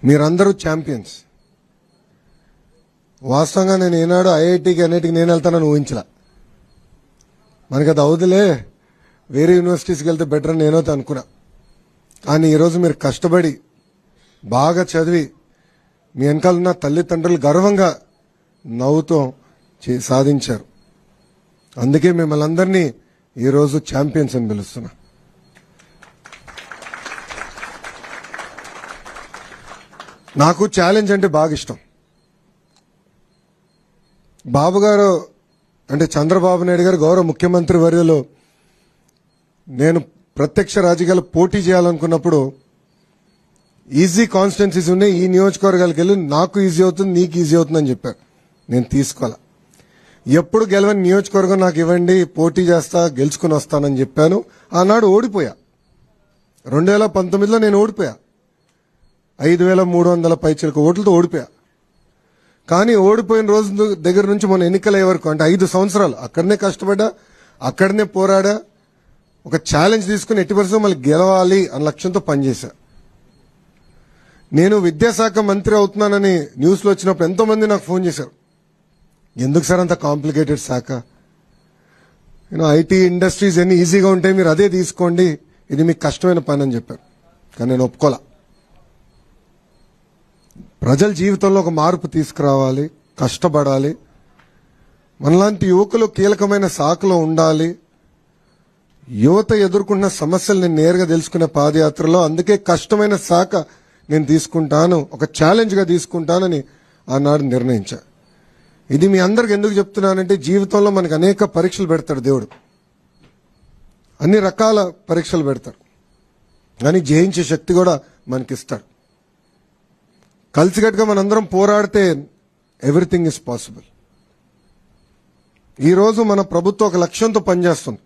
మీరందరూ ఛాంపియన్స్. వాస్తవంగా నేను ఏనాడు ఐఐటికి అన్నిటికి నేను వెళ్తానని ఊహించలా. మనకి అది అవుదులే, వేరే యూనివర్సిటీస్కి వెళ్తే బెటర్ అని నేనైతే అనుకున్నా. కానీ ఈరోజు మీరు కష్టపడి బాగా చదివి మీ వెనకాలన్న తల్లిదండ్రులు గర్వంగా నవ్వుతూ సాధించారు. అందుకే మిమ్మల్ని అందరినీ ఈరోజు ఛాంపియన్స్ అని పిలుస్తున్నా. నాకు ఛాలెంజ్ అంటే బాగా ఇష్టం. బాబు గారు అంటే చంద్రబాబు నాయుడు గారు గౌరవ ముఖ్యమంత్రి వర్యులు నేను ప్రత్యక్ష రాజకీయాలు పోటీ చేయాలనుకున్నప్పుడు ఈజీ కాన్స్టిట్యున్సీస్ ఉన్నాయి, ఈ నియోజకవర్గాలకు వెళ్ళి నాకు ఈజీ అవుతుంది, నీకు ఈజీ అవుతుందని చెప్పారు. నేను తీసుకోవాలా. ఎప్పుడు గెలవని నియోజకవర్గం నాకు ఇవ్వండి, పోటీ చేస్తా, గెలుచుకుని వస్తానని చెప్పాను. ఆనాడు ఓడిపోయా. 2019లో నేను ఓడిపోయా. 5,300 పైచిలకు ఓట్లతో ఓడిపోయా. కానీ ఓడిపోయిన రోజు దగ్గర నుంచి మన ఎన్నికలయ్యే వరకు అంటే 5 సంవత్సరాలు అక్కడనే కష్టపడ్డా, అక్కడనే పోరాడా, ఒక ఛాలెంజ్ తీసుకుని ఎట్టి పరిస్థితుల్లో మళ్ళీ గెలవాలి అన్న లక్ష్యంతో పనిచేశా. నేను విద్యాశాఖ మంత్రి అవుతున్నానని న్యూస్లో వచ్చినప్పుడు ఎంతో మంది నాకు ఫోన్ చేశారు. ఎందుకు సార్ అంత కాంప్లికేటెడ్ శాఖ, ఐటీ ఇండస్ట్రీస్ ఎన్ని ఈజీగా ఉంటాయి, మీరు అదే తీసుకోండి, ఇది మీకు కష్టమైన పని అని చెప్పారు. కానీ నేను ఒప్పుకోలా. ప్రజల జీవితంలో ఒక మార్పు తీసుకురావాలి, కష్టపడాలి, మనలాంటి యువకులు కీలకమైన శాఖలో ఉండాలి, యువత ఎదుర్కొన్న సమస్యలు నేను నేరుగా తెలుసుకునే పాదయాత్రలో. అందుకే కష్టమైన శాఖ నేను తీసుకుంటాను, ఒక ఛాలెంజ్గా తీసుకుంటానని ఆనాడు నిర్ణయించా. ఇది మీ అందరికి ఎందుకు చెప్తున్నానంటే జీవితంలో మనకు అనేక పరీక్షలు పెడతాడు దేవుడు, అన్ని రకాల పరీక్షలు పెడతాడు, కానీ జయించే శక్తి కూడా మనకిస్తాడు. కలిసికట్టుగా మనందరం పోరాడితే ఎవ్రీథింగ్ ఇస్ పాసిబుల్. ఈరోజు మన ప్రభుత్వం ఒక లక్ష్యంతో పనిచేస్తుంది.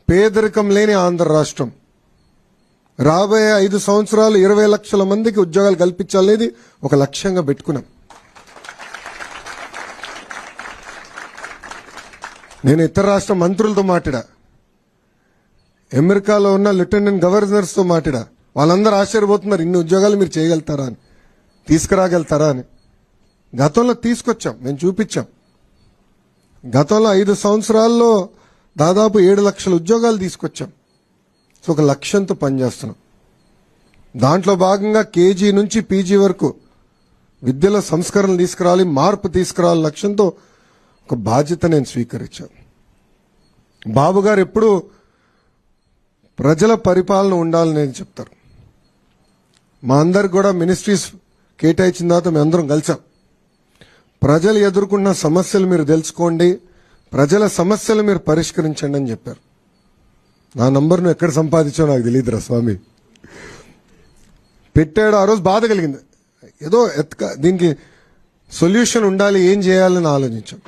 పేదరికం లేని ఆంధ్ర రాష్ట్రం, రాబోయే 5 సంవత్సరాలు 20 లక్షల మందికి ఉద్యోగాలు కల్పించాలనేది ఒక లక్ష్యంగా పెట్టుకున్నాం. నేను ఇతర రాష్ట్ర మంత్రులతో మాట్లాడా, అమెరికాలో ఉన్న లెఫ్టినెంట్ గవర్నర్స్తో మాట్లాడా. వాళ్ళందరూ ఆశ్చర్యపోతున్నారు, ఇన్ని ఉద్యోగాలు మీరు చేయగలుగుతారా అని, తీసుకురాగలుగుతారా అని. గతంలో తీసుకొచ్చాం, మేము చూపించాం. గతంలో 5 సంవత్సరాల్లో దాదాపు 7 లక్షల ఉద్యోగాలు తీసుకొచ్చాం. సో ఒక లక్ష్యంతో పనిచేస్తున్నాం. దాంట్లో భాగంగా కేజీ నుంచి పీజీ వరకు విద్యలో సంస్కరణలు తీసుకురావాలి, మార్పు తీసుకురావాలి లక్ష్యంతో ఒక బాధ్యత నేను స్వీకరించాను. బాబు గారు ఎప్పుడు ప్రజల పరిపాలన ఉండాలని చెప్తారు. మా అందరికి కూడా మినిస్ట్రీస్ కేటాయించిన తర్వాత మేము అందరం కలిసాం. ప్రజలు ఎదుర్కొన్న సమస్యలు మీరు తెలుసుకోండి, ప్రజల సమస్యలు మీరు పరిష్కరించండి అని చెప్పారు. నా నంబర్ను ఎక్కడ సంపాదించావు నాకు తెలియదురా స్వామి. పెట్టాడు, ఆ రోజు బాధ కలిగింది. ఏదో దీనికి సొల్యూషన్ ఉండాలి, ఏం చేయాలని ఆలోచించాం.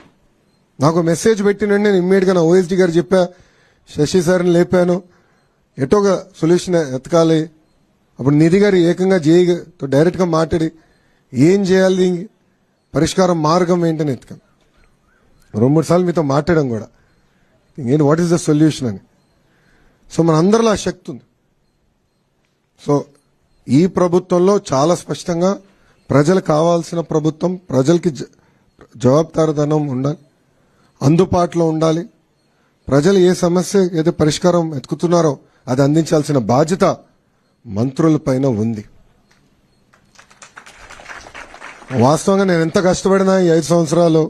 నాకు మెసేజ్ పెట్టినండి, నేను ఇమ్మీడియట్గా నా ఓఎస్డీ గారు చెప్పా, శశి సార్ని లేపాను, ఎటోగా సొల్యూషన్ ఎతకాలి. అప్పుడు నిధి గారు ఏకంగా జేఈతో డైరెక్ట్గా మాట్లాడి ఏం చేయాలి, పరిష్కారం మార్గం ఏంటని ఎత్తుకాను. 2-3 సార్లు మీతో మాట్లాడడం కూడా, ఏంటి వాట్ ఈస్ ద సొల్యూషన్ అని. సో మన అందరిలో ఆ శక్తి ఉంది. సో ఈ ప్రభుత్వంలో చాలా స్పష్టంగా ప్రజలకు కావాల్సిన ప్రభుత్వం, ప్రజలకి జవాబుదారీతనం ఉండాలి, అందుబాటులో ఉండాలి. ప్రజలు ఏ సమస్య ఏదో పరిష్కారం ఎత్తుకుతున్నారో అది అందించాల్సిన బాధ్యత మంత్రుల పైన ఉంది. వాస్తవంగా నేను ఎంత కష్టపడినా ఈ 5 సంవత్సరాలు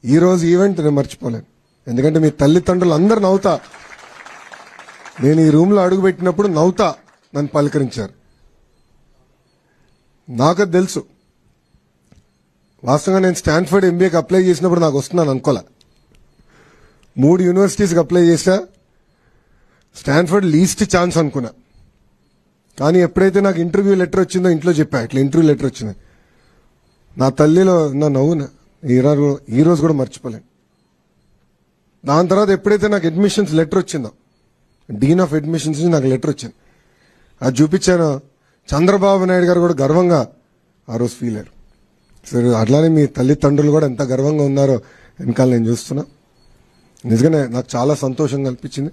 ఈరోజు ఈవెంట్ నేను మర్చిపోలేను. ఎందుకంటే మీ తల్లిదండ్రులు అందరు నవ్వుతా, నేను ఈ రూమ్లో అడుగుపెట్టినప్పుడు నవ్వుతా నన్ను పలకరించారు. నాకు తెలుసు, వాస్తవంగా నేను స్టాన్ఫర్డ్ ఎంబీఏకి అప్లై చేసినప్పుడు నాకు వస్తున్నాను అనుకోలే. 3 యూనివర్సిటీస్కి అప్లై చేశా, స్టాన్ఫర్డ్ లీస్ట్ ఛాన్స్ అనుకున్నా. కానీ ఎప్పుడైతే నాకు ఇంటర్వ్యూ లెటర్ వచ్చిందో ఇంట్లో చెప్పా, ఇట్లా ఇంటర్వ్యూ లెటర్ వచ్చింది. నా తల్లిలో నా నవ్వున ఈ రోజు కూడా మర్చిపోలేను. దాని తర్వాత ఎప్పుడైతే నాకు అడ్మిషన్స్ లెటర్ వచ్చిందో, డీన్ ఆఫ్ అడ్మిషన్స్ నుంచి నాకు లెటర్ వచ్చింది, అది చూపించాను. చంద్రబాబు నాయుడు గారు కూడా గర్వంగా ఆ రోజు ఫీల్ అయ్యారు. సరే అట్లానే మీ తల్లిదండ్రులు కూడా ఎంత గర్వంగా ఉన్నారో వెనకాల నేను చూస్తున్నా. నిజంగానే నాకు చాలా సంతోషం కల్పించింది.